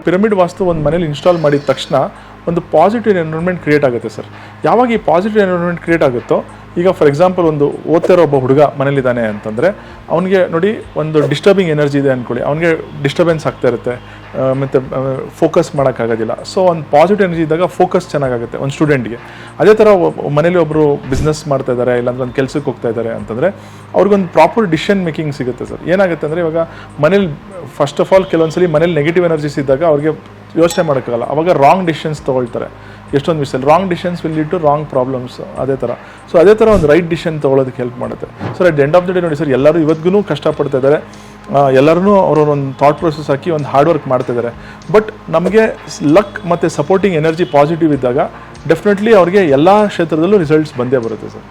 Pyramid ವಾಸ್ತು ಒಂದು ಮನೇಲಿ install ಮಾಡಿದ ತಕ್ಷಣ ಒಂದು ಪಾಸಿಟಿವ್ ಎನ್ವಿರಾನ್ಮೆಂಟ್ ಕ್ರಿಯೇಟ್ ಆಗುತ್ತೆ ಸರ್. ಯಾವಾಗ ಈ ಪಾಸಿಟಿವ್ ಎನ್ವಿರಾನ್ಮೆಂಟ್ ಕ್ರಿಯೇಟ್ ಆಗುತ್ತೋ, ಈಗ ಫಾರ್ ಎಕ್ಸಾಂಪಲ್ ಒಂದು ಓದ್ತಿರೋ ಒಬ್ಬ ಹುಡುಗ ಮನೇಲಿದ್ದಾನೆ ಅಂತಂದರೆ ಅವನಿಗೆ ನೋಡಿ ಒಂದು ಡಿಸ್ಟರ್ಬಿಂಗ್ ಎನರ್ಜಿ ಇದೆ ಅಂದ್ಕೊಳ್ಳಿ, ಅವನಿಗೆ ಡಿಸ್ಟರ್ಬೆನ್ಸ್ ಆಗ್ತಾ ಇರುತ್ತೆ, ಮತ್ತು ಫೋಕಸ್ ಮಾಡೋಕ್ಕಾಗೋದಿಲ್ಲ. ಸೊ ಒಂದು ಪಾಸಿಟಿವ್ ಎನರ್ಜಿ ಇದ್ದಾಗ ಫೋಕಸ್ ಚೆನ್ನಾಗಾಗುತ್ತೆ ಒಂದು ಸ್ಟೂಡೆಂಟ್ಗೆ. ಅದೇ ಥರ ಮನೇಲಿ ಒಬ್ಬರು ಬಿಸ್ನೆಸ್ ಮಾಡ್ತಾ ಇದ್ದಾರೆ, ಇಲ್ಲಾಂದ್ರೆ ಒಂದು ಕೆಲಸಕ್ಕೆ ಹೋಗ್ತಾ ಇದ್ದಾರೆ ಅಂತಂದರೆ ಅವ್ರಿಗೊಂದು ಪ್ರಾಪರ್ ಡಿಸಿಷನ್ ಮೇಕಿಂಗ್ ಸಿಗುತ್ತೆ ಸರ್. ಏನಾಗುತ್ತೆ ಅಂದರೆ ಇವಾಗ ಮನೇಲಿ ಫಸ್ಟ್ ಆಫ್ ಆಲ್ ಕೆಲವೊಂದ್ಸಲಿ ಮನೇಲಿ ನೆಗೆಟಿವ್ ಎನರ್ಜೀಸ್ ಇದ್ದಾಗ ಅವ್ರಿಗೆ ಯೋಚನೆ ಮಾಡೋಕ್ಕಾಗಲ್ಲ, ಅವಾಗ ರಾಂಗ್ ಡಿಸಿಷನ್ಸ್ ತೊಗೊಳ್ತಾರೆ ಎಷ್ಟೊಂದು ವಿಷಯದಲ್ಲಿ. Wrong decisions will lead to wrong problems. ಅದೇ ಥರ ಒಂದು ರೈಟ್ ಡಿಸಿಷನ್ ತೊಗೊಳೋದಕ್ಕೆ ಹೆಲ್ಪ್ ಮಾಡುತ್ತೆ. So at the end of the day ನೋಡಿ ಸರ್, ಎಲ್ಲರೂ ಇವತ್ತಿಗೂ ಕಷ್ಟಪಡ್ತಾ ಇದ್ದಾರೆ, ಎಲ್ಲರೂ ಅವ್ರೊಂದು ಥಾಟ್ ಪ್ರೊಸೆಸ್ ಹಾಕಿ ಒಂದು ಹಾರ್ಡ್ ವರ್ಕ್ ಮಾಡ್ತಿದ್ದಾರೆ. ಬಟ್ ನಮಗೆ ಲಕ್ ಮತ್ತು ಸಪೋರ್ಟಿಂಗ್ ಎನರ್ಜಿ ಪಾಸಿಟಿವ್ ಇದ್ದಾಗ ಡೆಫಿನೆಟ್ಲಿ ಅವ್ರಿಗೆ ಎಲ್ಲ ಕ್ಷೇತ್ರದಲ್ಲೂ ರಿಸಲ್ಟ್ಸ್ ಬಂದೇ ಬರುತ್ತೆ ಸರ್.